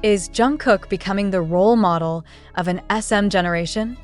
Is Jungkook becoming the role model of an SM generation?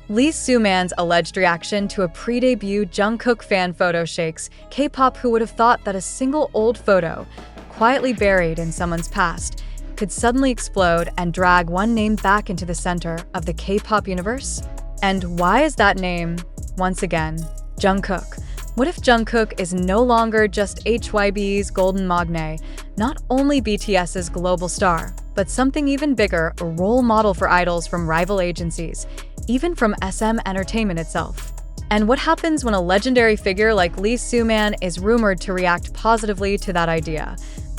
Lee Soo-man's alleged reaction to a pre-debut Jungkook fan photo shakes K-pop. Who would have thought that a single old photo, quietly buried in someone's past, could suddenly explode and drag one name back into the center of the K-pop universe? And why is that name, once again, Jungkook? What if Jungkook is no longer just HYBE's golden magne, not only BTS's global star, but something even bigger, a role model for idols from rival agencies, even from SM Entertainment itself? And what happens when a legendary figure like Lee Soo-man is rumored to react positively to that idea?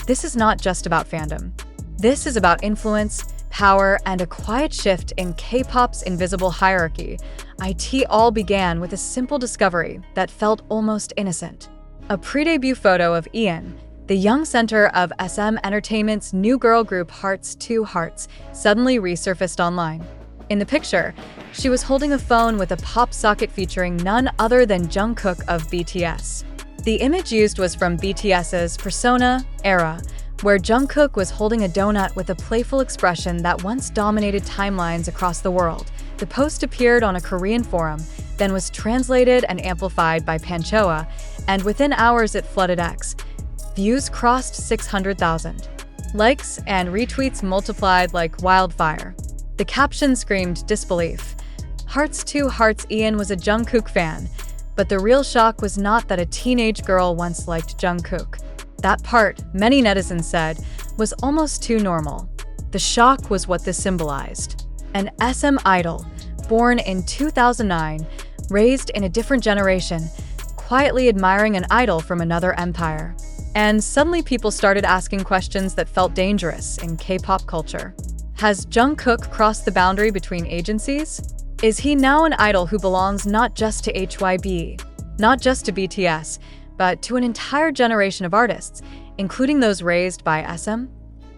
This is not just about fandom. This is about influence, power, and a quiet shift in K-pop's invisible hierarchy. It all began with a simple discovery that felt almost innocent. A pre-debut photo of Ian, the young center of SM Entertainment's new girl group Hearts 2 Hearts, suddenly resurfaced online. In the picture, she was holding a phone with a pop socket featuring none other than Jungkook of BTS. The image used was from BTS's Persona era, where Jungkook was holding a donut with a playful expression that once dominated timelines across the world. The post appeared on a Korean forum, then was translated and amplified by Panchoa, and within hours it flooded X. Views crossed 600,000. Likes and retweets multiplied like wildfire. The caption screamed disbelief. Hearts 2 Hearts. Ian was a Jungkook fan, but the real shock was not that a teenage girl once liked Jungkook. That part, many netizens said, was almost too normal. The shock was what this symbolized. An SM idol, born in 2009, raised in a different generation, quietly admiring an idol from another empire. And suddenly people started asking questions that felt dangerous in K-pop culture. Has Jungkook crossed the boundary between agencies? Is he now an idol who belongs not just to HYBE, not just to BTS, but to an entire generation of artists, including those raised by SM?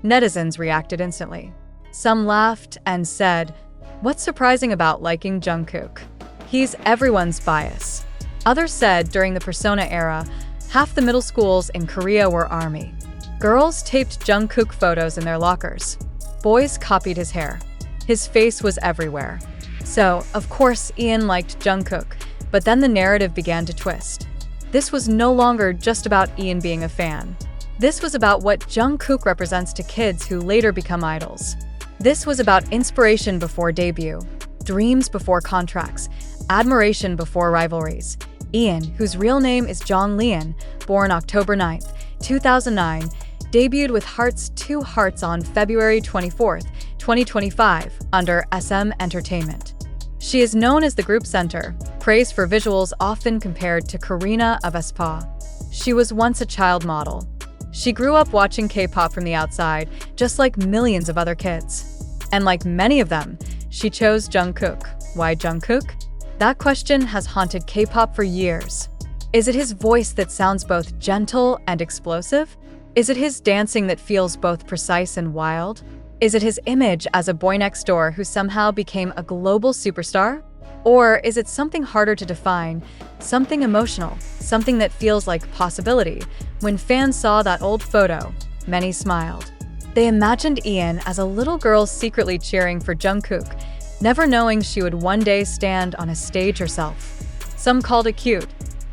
Netizens reacted instantly. Some laughed and said, "What's surprising about liking Jungkook? He's everyone's bias." Others said during the Persona era, half the middle schools in Korea were ARMY. Girls taped Jungkook photos in their lockers. Boys copied his hair. His face was everywhere. So, of course, Ian liked Jungkook, but then the narrative began to twist. This was no longer just about Ian being a fan. This was about what Jungkook represents to kids who later become idols. This was about inspiration before debut, dreams before contracts, admiration before rivalries. Ian, whose real name is Jong Leon, born October 9, 2009, debuted with Hearts 2 Hearts on February 24, 2025, under SM Entertainment. She is known as the group center, praised for visuals often compared to Karina of aespa. She was once a child model. She grew up watching K-pop from the outside, just like millions of other kids. And like many of them, she chose Jungkook. Why Jungkook? That question has haunted K-pop for years. Is it his voice that sounds both gentle and explosive? Is it his dancing that feels both precise and wild? Is it his image as a boy next door who somehow became a global superstar? Or is it something harder to define, something emotional, something that feels like possibility? When fans saw that old photo, many smiled. They imagined Ian as a little girl secretly cheering for Jungkook, never knowing she would one day stand on a stage herself. Some called it cute.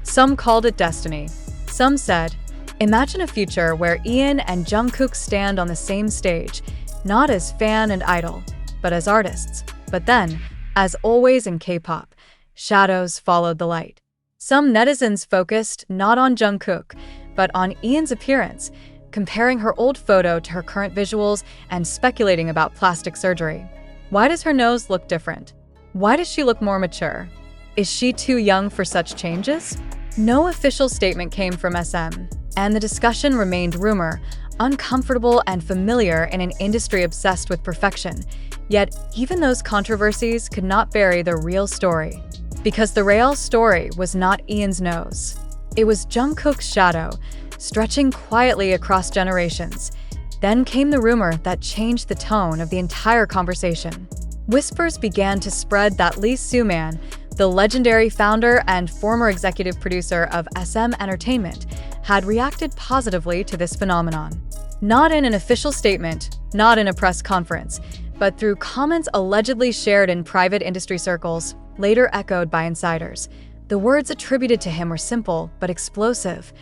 Some called it destiny. Some said, imagine a future where Ian and Jungkook stand on the same stage, not as fan and idol, but as artists. But then, as always in K-pop, shadows followed the light. Some netizens focused not on Jungkook, but on Ian's appearance, comparing her old photo to her current visuals and speculating about plastic surgery. Why does her nose look different? Why does she look more mature? Is she too young for such changes? No official statement came from SM, and the discussion remained rumor, uncomfortable and familiar in an industry obsessed with perfection. Yet, even those controversies could not bury the real story. Because the real story was not Ian's nose. It was Jungkook's shadow, stretching quietly across generations. Then came the rumor that changed the tone of the entire conversation. Whispers began to spread that Lee Soo-man, the legendary founder and former executive producer of SM Entertainment, had reacted positively to this phenomenon. Not in an official statement, not in a press conference, but through comments allegedly shared in private industry circles, later echoed by insiders. The words attributed to him were simple but explosive.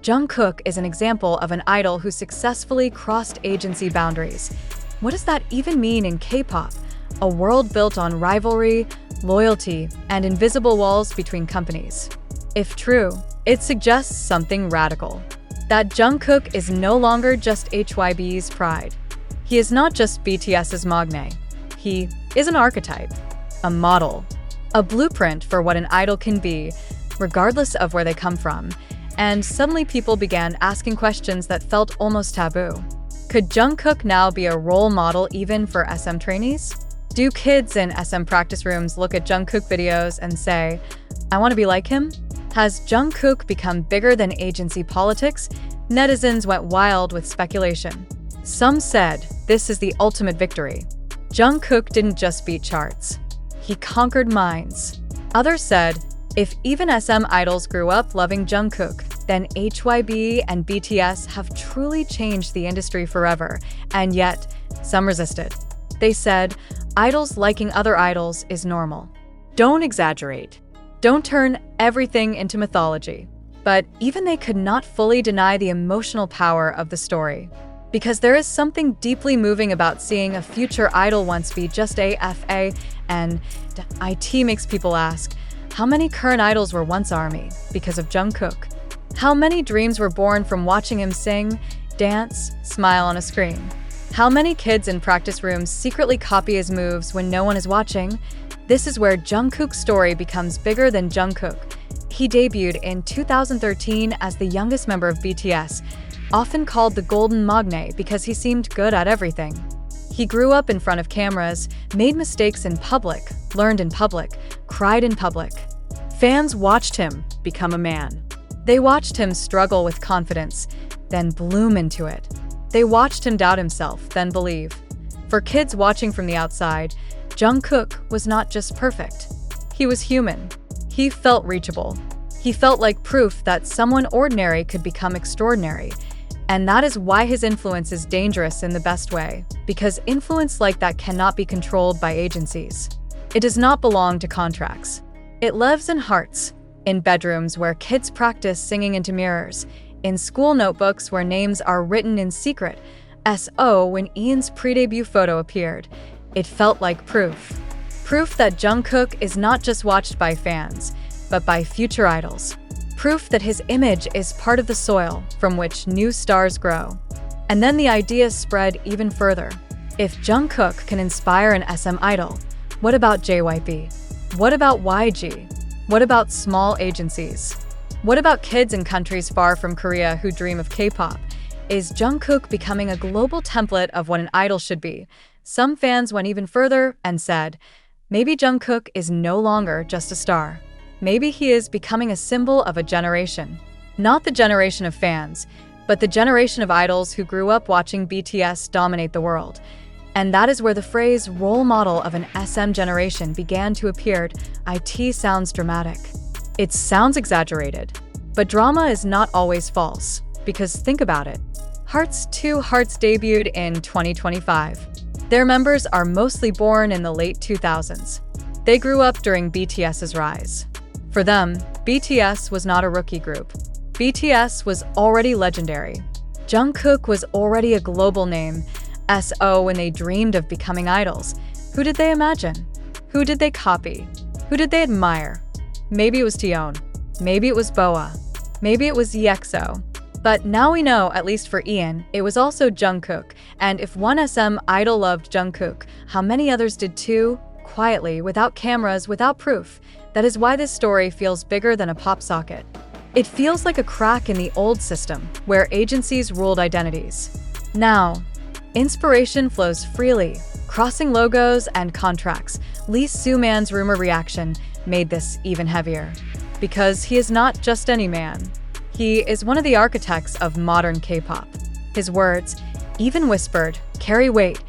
Jungkook is an example of an idol who successfully crossed agency boundaries. What does that even mean in K-pop? A world built on rivalry, loyalty, and invisible walls between companies. If true, it suggests something radical. That Jungkook is no longer just HYBE's pride. He is not just BTS's magne. He is an archetype, a model, a blueprint for what an idol can be, regardless of where they come from. And suddenly people began asking questions that felt almost taboo. Could Jungkook now be a role model even for SM trainees? Do kids in SM practice rooms look at Jungkook videos and say, "I want to be like him"? Has Jungkook become bigger than agency politics? Netizens went wild with speculation. Some said this is the ultimate victory. Jungkook didn't just beat charts. He conquered minds. Others said, if even SM idols grew up loving Jungkook, then HYBE and BTS have truly changed the industry forever. And yet, some resisted. They said, idols liking other idols is normal. Don't exaggerate. Don't turn everything into mythology. But even they could not fully deny the emotional power of the story. Because there is something deeply moving about seeing a future idol once be just AFA, and IT makes people ask, how many current idols were once ARMY because of Jungkook? How many dreams were born from watching him sing, dance, smile on a screen? How many kids in practice rooms secretly copy his moves when no one is watching? This is where Jungkook's story becomes bigger than Jungkook. He debuted in 2013 as the youngest member of BTS, often called the Golden Magne because he seemed good at everything. He grew up in front of cameras, made mistakes in public, learned in public, cried in public. Fans watched him become a man. They watched him struggle with confidence, then bloom into it. They watched him doubt himself, then believe. For kids watching from the outside, Jungkook was not just perfect. He was human. He felt reachable. He felt like proof that someone ordinary could become extraordinary. And that is why his influence is dangerous in the best way, because influence like that cannot be controlled by agencies. It does not belong to contracts. It lives in hearts, in bedrooms where kids practice singing into mirrors, in school notebooks where names are written in secret. When Ian's pre-debut photo appeared, it felt like proof. Proof that Jungkook is not just watched by fans, but by future idols. Proof that his image is part of the soil from which new stars grow. And then the idea spread even further. If Jungkook can inspire an SM idol, what about JYP? What about YG? What about small agencies? What about kids in countries far from Korea who dream of K-pop? Is Jungkook becoming a global template of what an idol should be? Some fans went even further and said, maybe Jungkook is no longer just a star. Maybe he is becoming a symbol of a generation. Not the generation of fans, but the generation of idols who grew up watching BTS dominate the world. And that is where the phrase role model of an SM generation began to appear. It sounds dramatic. It sounds exaggerated. But drama is not always false, because think about it. Hearts debuted in 2025. Their members are mostly born in the late 2000s. They grew up during BTS's rise. For them, BTS was not a rookie group. BTS was already legendary. Jungkook was already a global name. When they dreamed of becoming idols, who did they imagine? Who did they copy? Who did they admire? Maybe it was Jeon. Maybe it was Boa. Maybe it was EXO. But now we know, at least for Ian, it was also Jungkook. And if one SM idol loved Jungkook, how many others did too? Quietly, without cameras, without proof. That is why this story feels bigger than a pop socket. It feels like a crack in the old system, where agencies ruled identities. Now, inspiration flows freely, crossing logos and contracts. Lee Soo-man's rumor reaction made this even heavier. Because he is not just any man. He is one of the architects of modern K-pop. His words, even whispered, carry weight.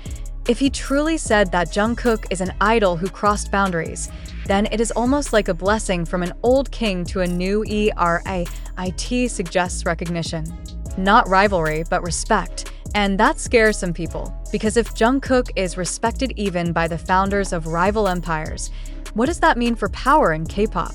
If he truly said that Jungkook is an idol who crossed boundaries, then it is almost like a blessing from an old king to a new era. It suggests recognition. Not rivalry, but respect. And that scares some people, because if Jungkook is respected even by the founders of rival empires, what does that mean for power in K-pop?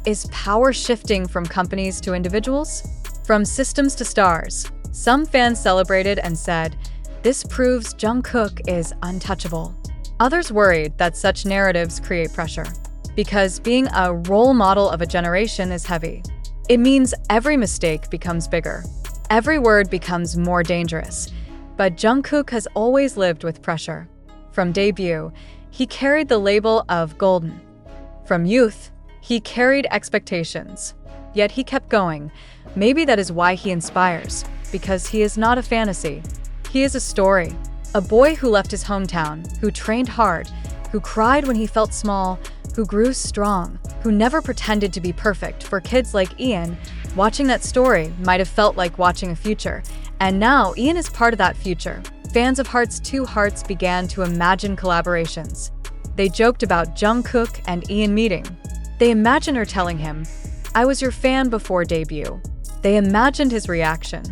Is power shifting from companies to individuals? From systems to stars? Some fans celebrated and said, "This proves Jungkook is untouchable." Others worried that such narratives create pressure, because being a role model of a generation is heavy. It means every mistake becomes bigger. Every word becomes more dangerous. But Jungkook has always lived with pressure. From debut, he carried the label of golden. From youth, he carried expectations. Yet he kept going. Maybe that is why he inspires, because he is not a fantasy. He is a story. A boy who left his hometown, who trained hard, who cried when he felt small, who grew strong, who never pretended to be perfect. For kids like Ian, watching that story might have felt like watching a future. And now Ian is part of that future. Fans of Heart's Two Hearts began to imagine collaborations. They joked about Jungkook and Ian meeting. They imagined her telling him, "I was your fan before debut." They imagined his reaction.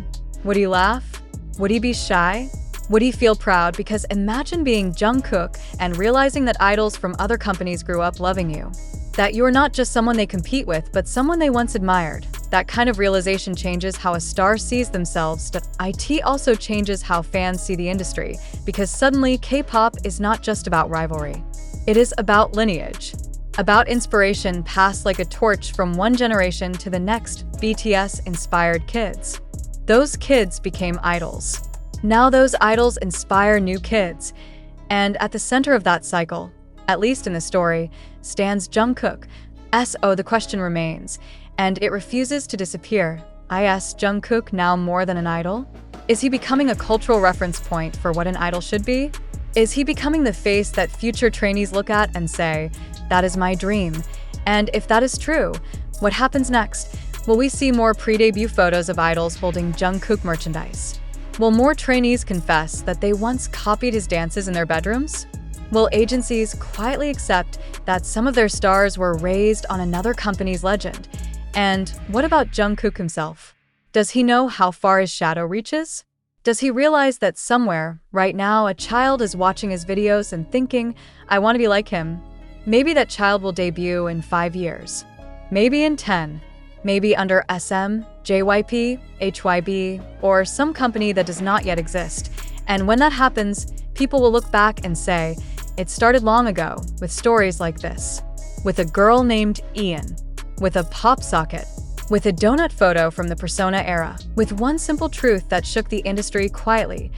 Would he laugh? Would he be shy? Would he feel proud? Because imagine being Jungkook and realizing that idols from other companies grew up loving you. That you're not just someone they compete with, but someone they once admired. That kind of realization changes how a star sees themselves. It also changes how fans see the industry, because suddenly K-pop is not just about rivalry. It is about lineage, about inspiration passed like a torch from one generation to the next. BTS-inspired kids. Those kids became idols. Now those idols inspire new kids. And at the center of that cycle, at least in the story, stands Jungkook. The question remains, and it refuses to disappear. Is Jungkook now more than an idol? Is he becoming a cultural reference point for what an idol should be? Is he becoming the face that future trainees look at and say, "That is my dream"? And if that is true, what happens next? Will we see more pre-debut photos of idols holding Jungkook merchandise? Will more trainees confess that they once copied his dances in their bedrooms? Will agencies quietly accept that some of their stars were raised on another company's legend? And what about Jungkook himself? Does he know how far his shadow reaches? Does he realize that somewhere, right now, a child is watching his videos and thinking, "I want to be like him"? Maybe that child will debut in 5 years. Maybe in 10. Maybe under SM, JYP, HYBE, or some company that does not yet exist. And when that happens, people will look back and say, "It started long ago, with stories like this. With a girl named Ian. With a pop socket. With a donut photo from the Persona era. With one simple truth that shook the industry quietly.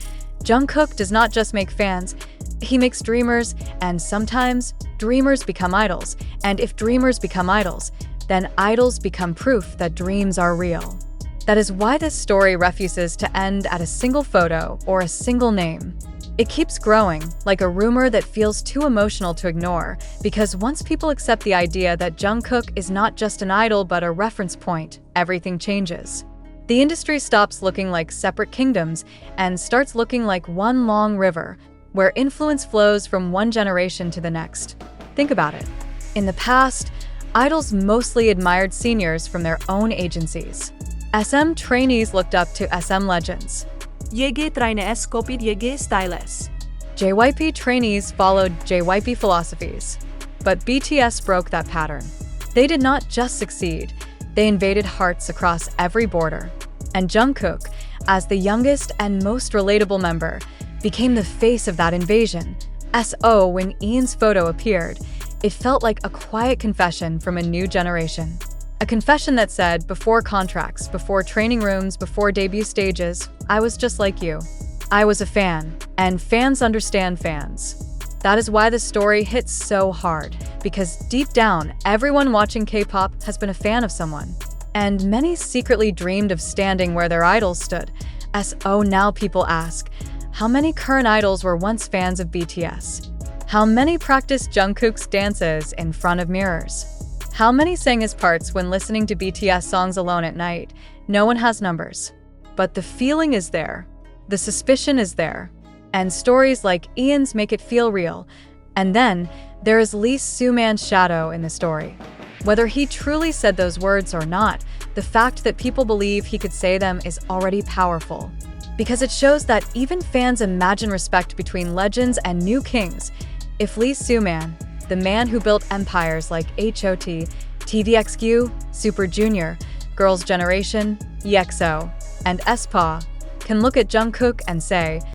Jungkook does not just make fans, he makes dreamers, and sometimes dreamers become idols. And if dreamers become idols, then idols become proof that dreams are real." That is why this story refuses to end at a single photo or a single name. It keeps growing, like a rumor that feels too emotional to ignore, because once people accept the idea that Jungkook is not just an idol but a reference point, everything changes. The industry stops looking like separate kingdoms and starts looking like one long river, where influence flows from one generation to the next. Think about it. In the past, idols mostly admired seniors from their own agencies. SM trainees looked up to SM legends. YG trainees copied YG styles. JYP trainees followed JYP philosophies. But BTS broke that pattern. They did not just succeed, they invaded hearts across every border. And Jungkook, as the youngest and most relatable member, became the face of that invasion. When Ian's photo appeared, it felt like a quiet confession from a new generation. A confession that said, before contracts, before training rooms, before debut stages, I was just like you. I was a fan, and fans understand fans. That is why the story hits so hard, because deep down, everyone watching K-pop has been a fan of someone. And many secretly dreamed of standing where their idols stood. Now people ask, how many current idols were once fans of BTS? How many practiced Jungkook's dances in front of mirrors? How many sang his parts when listening to BTS songs alone at night? No one has numbers. But the feeling is there. The suspicion is there. And stories like Ian's make it feel real. And then, there is Lee Soo-man's shadow in the story. Whether he truly said those words or not, the fact that people believe he could say them is already powerful. because it shows that even fans imagine respect between legends and new kings. If Lee Soo-man, the man who built empires like HOT, TVXQ, Super Junior, Girls' Generation, EXO, and aespa, can look at Jungkook and say,